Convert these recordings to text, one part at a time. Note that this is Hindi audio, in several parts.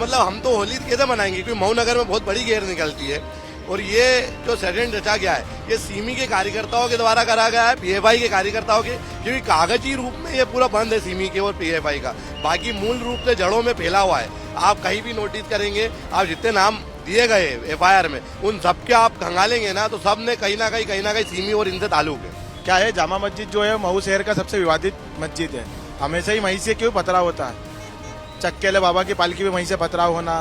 मतलब हम तो होली कैसे मनाएंगे, क्योंकि मऊ नगर में बहुत बड़ी गेर निकलती है। और ये जो षड्यंत्र रचा गया है, ये सीमी के कार्यकर्ताओं के द्वारा करा गया है, पीएफआई के कार्यकर्ताओं के, क्योंकि कागजी रूप में ये पूरा बंद है सीमी के और पीएफआई का। बाकी मूल रूप से जड़ों में फैला हुआ है। आप कहीं भी नोटिस करेंगे, आप जितने नाम दिए गए एफआईआर में, उन सबके आप खंगालेंगे ना तो सब ने कहीं ना कहीं सीमी और इनसे ताल्लुक है। क्या है, जामा मस्जिद जो है मऊ शहर का सबसे विवादित मस्जिद है। हमेशा ही वहीं से क्यों पथराव होता है। चक्केले बाबा की पालकी भी वहीं से पथराव होना,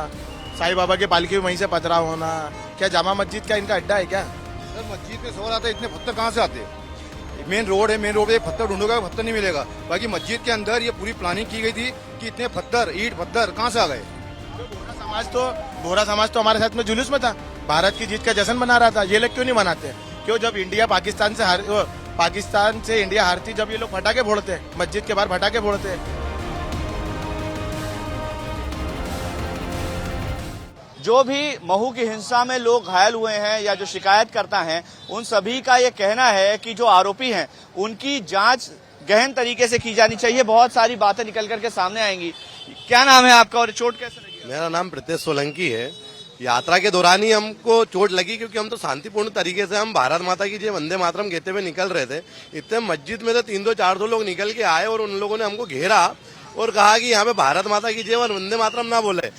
साईं बाबा की पालकी भी वहीं से पथराव होना। क्या जामा मस्जिद का इनका अड्डा है क्या? सर मस्जिद में सवाल आता है, इतने पत्थर कहाँ से आते हैं? मेन रोड है, मेन रोड पे पत्थर ढूंढोगे पत्थर नहीं मिलेगा। बाकी मस्जिद के अंदर ये पूरी प्लानिंग की गई थी कि इतने पत्थर, ईंट पत्थर कहाँ से आ गए। बोहरा समाज तो हमारे साथ में जुलूस में था, भारत की जीत का जश्न मना रहा था। ये लोग क्यों नहीं मनाते? क्यों जब इंडिया पाकिस्तान से इंडिया हारती, जब ये लोग फटाके फोड़ते, मस्जिद के बाहर फटाके फोड़ते। जो भी महू की हिंसा में लोग घायल हुए हैं या जो शिकायत करता है, उन सभी का ये कहना है कि जो आरोपी हैं उनकी जांच गहन तरीके से की जानी चाहिए। बहुत सारी बातें निकल करके सामने आएंगी। क्या नाम है आपका और चोट कैसे लगी? मेरा नाम प्रीतेश सोलंकी है। यात्रा के दौरान ही हमको चोट लगी, क्योंकि हम तो शांतिपूर्ण तरीके से हम भारत माता की जय वंदे मातरम कहते हुए निकल रहे थे। इतने मस्जिद में से 300-400 लोग निकल के आए और उन लोगों ने हमको घेरा और कहा कि यहाँ पे भारत माता की जय और वंदे मातरम ना बोले।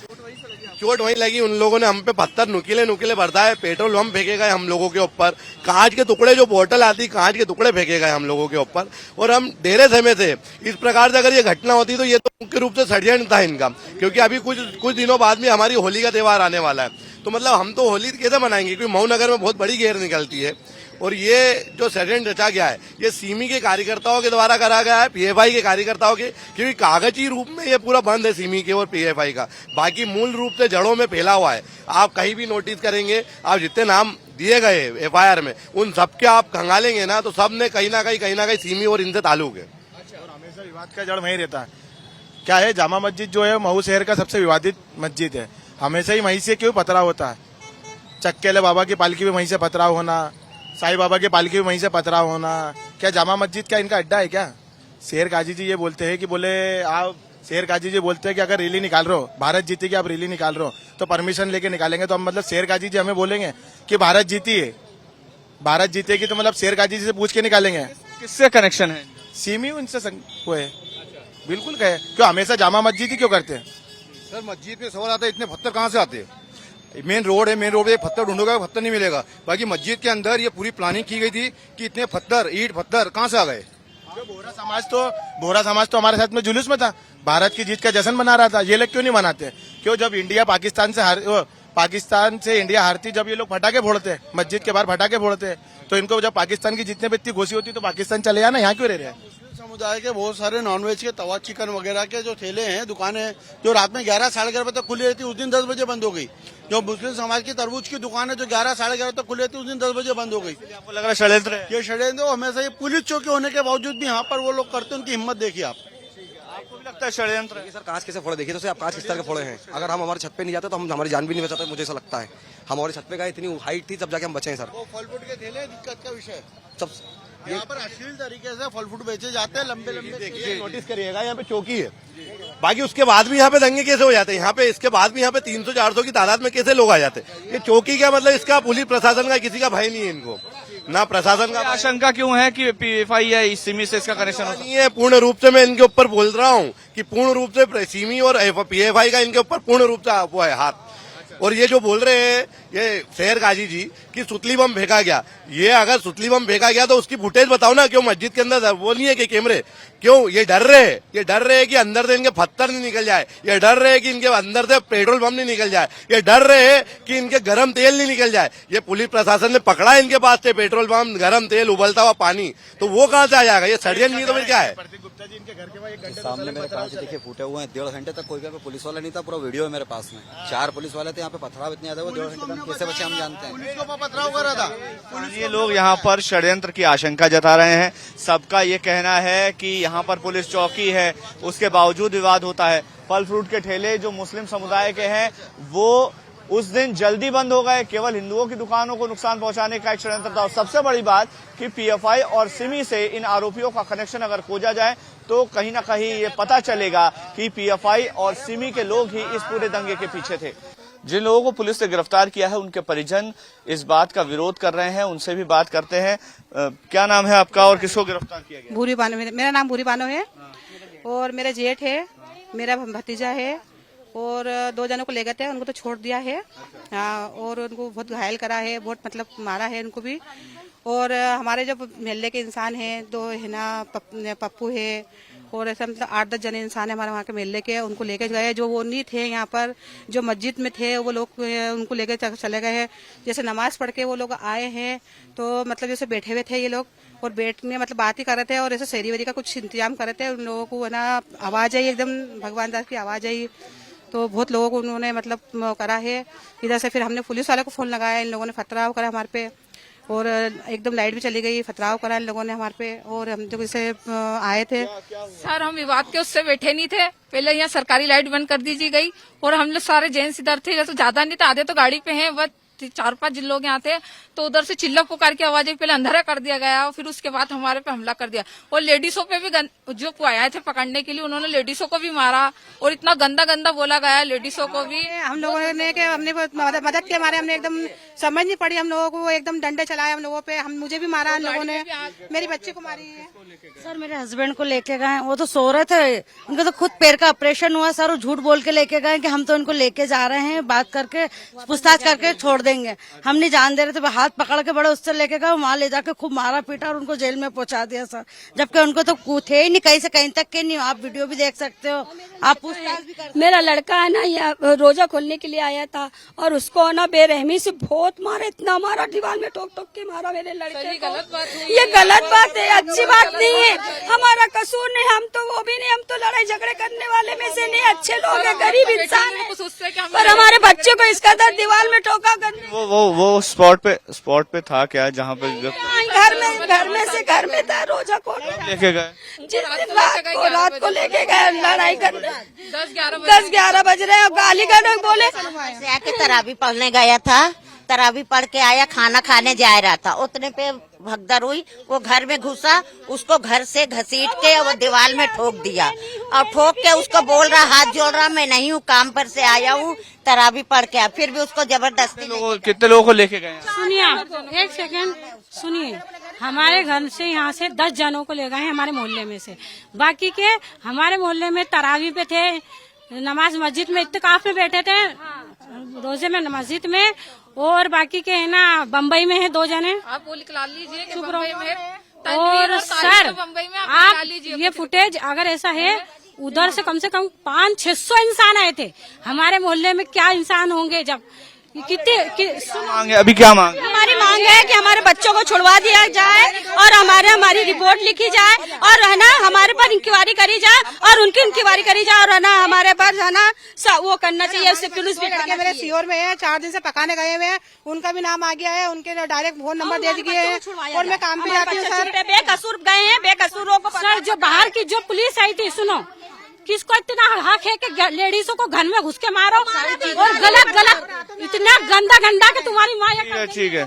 चोट वहीं लगी। उन लोगों ने हम पे पत्थर नुकीले बरसाए, पेट्रोल बम फेंके गए हम लोगों के ऊपर, कांच के टुकड़े, जो बोतल आती कांच के टुकड़े फेंके गए हम लोगों के ऊपर। और हम डेरे समय थे। इस प्रकार से अगर ये घटना होती तो ये तो मुख्य रूप से षड्यंत्र था इनका, क्योंकि अभी कुछ दिनों बाद में हमारी होली का त्योहार आने वाला है। तो मतलब हम तो होली कैसे मनाएंगे, क्योंकि मऊ नगर में बहुत बड़ी गेर निकलती है। और ये जो षड्यंत्र रचा गया है, ये सीमी के कार्यकर्ताओं के द्वारा करा गया है, पीएफआई के कार्यकर्ताओं के, क्योंकि कागजी रूप में ये पूरा बंद है सीमी के और पीएफआई का। बाकी मूल रूप से जड़ों में फैला हुआ है। आप कहीं भी नोटिस करेंगे, आप जितने नाम दिए गए एफआईआर में, उन सबके आप खंगालेंगे ना तो सब ने कहीं ना कहीं सीमी और इनसे ताल्लुक है। और हमेशा विवाद का जड़ वहीं रहता है। क्या है, जामा मस्जिद जो है मऊ शहर का सबसे विवादित मस्जिद है। हमेशा ही वहीं से क्यों पथराव होता है। चक्केले बाबा की पालकी भी वहीं से पथराव होना, साईं बाबा की पालकी भी वहीं से पथराव होना। क्या जामा मस्जिद का इनका अड्डा है क्या? शेर काजी जी ये बोलते हैं कि आप शेर काजी जी बोलते हैं कि अगर रैली निकाल रहे हो, भारत जीती की आप रैली निकाल रहे हो तो परमिशन लेके निकालेंगे। तो हम मतलब शेर काजी जी हमें बोलेंगे कि भारत जीती है, भारत जीतेगी तो मतलब शेर काजी जी से पूछ के निकालेंगे। किससे कनेक्शन है? सीमी उनसे वो है। बिल्कुल कहे, क्यों हमेशा जामा मस्जिद ही क्यों करते हैं? सर मस्जिद में सवाल आता है, इतने पत्थर कहाँ से आते हैं? मेन रोड है, मेन रोड पे पत्थर ढूंढोगे पत्थर नहीं मिलेगा। बाकी मस्जिद के अंदर ये पूरी प्लानिंग की गई थी कि इतने पत्थर, ईंट पत्थर कहाँ से आ गए। बोहरा समाज तो हमारे साथ में जुलूस में था, भारत की जीत का जश्न मना रहा था। ये लोग क्यों नहीं मनाते? क्यों जब इंडिया पाकिस्तान से इंडिया हारती, जब ये लोग फटाके फोड़ते, मस्जिद के बाहर फटाके फोड़ते, तो इनको जब पाकिस्तान की जीतने पे इतनी खुशी होती तो पाकिस्तान चले जाना, यहाँ क्यों रह रहे हैं? समुदाय के बहुत सारे नॉनवेज के तवा चिकन वगैरह के जो ठेले हैं, दुकानें जो रात में 11-11:30 बजे तक खुली रहती, उस दिन 10 बजे बंद हो गई। जो मुस्लिम समाज की तरबूज की दुकान है जो 11-11:30 तक खुली रहती, उस दिन 10 बजे बंद हो गई। आपको लग रहा है षड्यंत्र है? ये षड्यंत्र हमेशा, ये पुलिस चौकी होने के बावजूद भी यहाँ पर वो लोग करते हैं। उनकी हिम्मत देखिए आप। आपको भी लगता है षड्यंत्र है? सर कांच कैसे फोड़े, देखिए तो आप कांच किस तरह के फोड़े हैं। अगर हम हमारे छत पे नहीं जाते तो हम हमारी जान भी नहीं बचाते, मुझे ऐसा लगता है। हमारे छत पे का इतनी हाइट थी तब जाके हम बचे हैं सर। वो फल फ्रूट के ठेले दिक्कत का विषय सब यहाँ पर अश्लील तरीके से फल फ्रूट बेचे जाते हैं, लंबे देखिए नोटिस करिएगा, यहाँ पे चौकी है। बाकी उसके बाद भी यहाँ पे दंगे कैसे हो जाते हैं, यहाँ पे इसके बाद भी यहाँ पे 300-400 की तादाद में कैसे लोग आ जाते हैं। ये चौकी क्या मतलब, इसका पुलिस प्रशासन का किसी का भय नहीं है इनको, ना प्रशासन का। आशंका क्यों है कि पीएफआई या सीमी से इसका कनेक्शन होता नहीं है? पूर्ण रूप से मैं इनके ऊपर बोल रहा हूँ कि पूर्ण रूप से सीमी और पीएफआई का इनके ऊपर पूर्ण रूप से वो है हाथ। और ये जो बोल रहे हैं ये शेर काजी जी कि सुतली बम फेंका गया, ये अगर सुतली बम फेंका गया तो उसकी फुटेज बताओ ना। क्यों मस्जिद के अंदर वो नहीं है कि कैमरे? क्यों ये डर रहे हैं कि अंदर से इनके पत्थर नहीं निकल जाए, ये डर रहे हैं कि इनके अंदर से पेट्रोल बम नहीं निकल जाए, ये डर रहे हैं कि इनके गर्म तेल नहीं निकल जाए। ये पुलिस प्रशासन ने पकड़ा है इनके पास से पेट्रोल बम, गर्म तेल, उबलता हुआ पानी, तो वो कहाँ से आ जाएगा? ये षड्यंत्र नहीं तो फिर क्या है? सामने मेरे कांच दिखे फूटे हुए हैं, 1.5 घंटे तक कोई पुलिस वाला नहीं था। पूरा वीडियो है मेरे पास में, 4 पुलिस वाले थे यहाँ पे। पथराव इतने ज्यादा, वो 1.5 घंटे तक कैसे बचे हम जानते हैं। पथराव कर रहा था। ये लोग यहाँ पर षड्यंत्र की आशंका जता रहे हैं। सबका ये कहना है कि यहाँ पर पुलिस चौकी है, उसके बावजूद विवाद होता है। फल फ्रूट के ठेले जो मुस्लिम समुदाय के हैं वो उस दिन जल्दी बंद हो गए। केवल हिंदुओं की दुकानों को नुकसान पहुंचाने का एक षड्यंत्र था। और सबसे बड़ी बात कि पीएफआई और सिमी से इन आरोपियों का कनेक्शन अगर खोजा जाए तो कहीं ना कहीं ये पता चलेगा कि पीएफआई और सिमी के लोग ही इस पूरे दंगे के पीछे थे। जिन लोगों को पुलिस ने गिरफ्तार किया है उनके परिजन इस बात का विरोध कर रहे हैं, उनसे भी बात करते हैं। क्या नाम है आपका और किसको गिरफ्तार किया गया? भूरी बानो, मेरा नाम भूरी बानो है और मेरा जेठ है, मेरा भतीजा है और 2 जनों को ले गए थे, उनको तो छोड़ दिया है। हाँ, और उनको बहुत घायल करा है, बहुत मतलब मारा है उनको भी। और हमारे जो मोहल्ले के इंसान हैं, 2 है ना, पप्पू है और ऐसा मतलब 8-10 जने इंसान है हमारे वहाँ के मोहल्ले के, उनको लेके गए। जो वो नहीं थे यहाँ पर, जो मस्जिद में थे, वो लोग उनको लेके चले गए हैं। जैसे नमाज पढ़ के वो लोग आए हैं तो मतलब जैसे बैठे हुए थे ये लोग और बैठने मतलब बात ही कर रहे थे और ऐसे शहरी वेरी का कुछ इंतजाम कर रहे थे। उन लोगों को है ना आवाज आई, एकदम भगवान दास की आवाज आई तो बहुत लोगों को उन्होंने मतलब करा है। इधर से फिर हमने पुलिस वाले को फोन लगाया, इन लोगों ने पथराव करा हमारे पे और एकदम लाइट भी चली गई, पथराव करा इन लोगों ने हमारे पे। और हम जब इसे आए थे सर, हम विवाद के उससे बैठे नहीं थे। पहले यहाँ सरकारी लाइट बंद कर दी गई और हम लोग सारे जेंट्स इधर थे, तो ज्यादा नहीं थे, आधे तो गाड़ी पे हैं, बस 4-5 जिन लोग यहाँ थे। तो उधर से चिल्ला पुकार की आवाजें पहले अंधेरा कर दिया गया और फिर उसके बाद हमारे पे हमला कर दिया। और लेडीजों पे भी जो आए थे पकड़ने के लिए उन्होंने लेडीजों को भी मारा और इतना गंदा गंदा बोला गया लेडीजों को भी। हम लोगों ने कि हमने मदद के हमारे हमने एकदम समझ नहीं पड़ी, हम लोगों को एकदम डंडे चलाए हम लोगों पे। मुझे भी मारा हम लोगों ने, मेरी बच्ची को मारी है। सर मेरे हस्बैंड को लेके गए, वो तो सो रहे थे, उनका तो खुद पैर का ऑपरेशन हुआ सर। वो झूठ बोल के लेके गए कि हम तो उनको लेके जा रहे हैं, बात करके पूछताछ करके छोड़ देंगे। हम नहीं जान दे रहे थे, हाथ पकड़ के बड़े उससे लेके गए, वहाँ ले जाके खूब मारा पीटा और उनको जेल में पहुंचा दिया सर। जबकि उनको तो थे ही नहीं, कहीं से कहीं तक के नहीं। आप वीडियो भी देख सकते हो, आप पूछताछ भी कर। मेरा लड़का है ना यहाँ रोजा खोलने के लिए आया था और उसको ना बेरहमी से बहुत मारा, इतना मारा, दीवार में ठोक ठोक के मारा मेरे लड़के को। ये गलत बात है, अच्छी बात नहीं है, हमारा कसूर नहीं, हम तो वो भी नहीं, हम तो लड़ाई झगड़े करने वाले में से नहीं, अच्छे लोग हैं, गरीब इंसान है, पर हमारे बच्चे को इसका दर दीवार में ठोका करने। वो स्पॉट पे था क्या जहाँ पे घर में था, रोजा को लेके गए? जिस दिन रात को लेके गए लड़ाई करने 10-11 बज रहे हैं, गाली गलौज बोले। आके तरावी पढ़ने गया था, तरावी पढ़ के आया, खाना खाने जा रहा था, उतने पे भगदड़ हुई, वो घर में घुसा, उसको घर से घसीट के वो दीवार में ठोक दिया और ठोक के उसको बोल रहा, हाथ जोड़ रहा, मैं नहीं हूँ, काम पर से आया हूँ, तरावी पढ़ के। फिर भी उसको जबरदस्ती। कितने लोगों को लेके गए? सुनिए आप, एक सेकंड सुनिए। हमारे घर से यहाँ से 10 जनों को ले गए हैं हमारे मोहल्ले में से। बाकी के हमारे मोहल्ले में तरावी पे थे, नमाज मस्जिद में इत्तिकाफ में बैठे थे, रोजे में मस्जिद में। और बाकी के है ना बम्बई में है 2 जने। आप वो निकाल लीजिए कि बम्बई में और सर आप ये फुटेज अगर ऐसा है, उधर से कम 500-600 इंसान आए थे हमारे मोहल्ले में। क्या इंसान होंगे जब मांगे? अभी क्या मांगे? हमारी मांग है कि हमारे बच्चों को छुड़वा दिया जाए और हमारी रिपोर्ट लिखी जाए और है ना हमारे पर इंक्वायरी करी जाए और उनकी इंक्वायरी करी जाए और है ना हमारे पर है ना वो करना चाहिए। उससे पुलिस भी लड़के मेरे सीओर में है, 4 दिन से पकाने गए हुए हैं, उनका भी नाम आ गया है, उनके डायरेक्ट फोन नंबर दे दिए हैं और मैं काम पे जाती हूँ सर। बेकसूर गए हैं, बेकसूरों को सर जो बाहर की जो पुलिस आई थी, सुनो, किसको इतना हक है कि लेडीजों को घर में घुस के मारो और गलत इतना गंदा कि तुम्हारी माँ। ठीक है,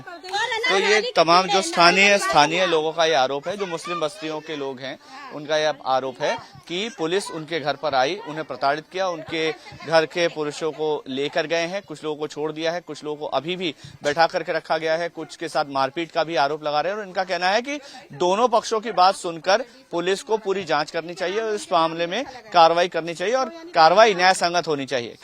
तो ये तमाम जो स्थानीय लोगों का ये आरोप है, जो मुस्लिम बस्तियों के लोग हैं, उनका यह आरोप है कि पुलिस उनके घर पर आई, उन्हें प्रताड़ित किया, उनके घर के पुरुषों को लेकर गए हैं, कुछ लोगों को छोड़ दिया है, कुछ लोगों को अभी भी बैठा करके रखा गया है, कुछ के साथ मारपीट का भी आरोप लगा रहे हैं। और इनका कहना है कि दोनों पक्षों की बात सुनकर पुलिस को पूरी जांच करनी चाहिए और इस मामले में कार्रवाई करनी चाहिए और कार्रवाई न्याय संगत होनी चाहिए।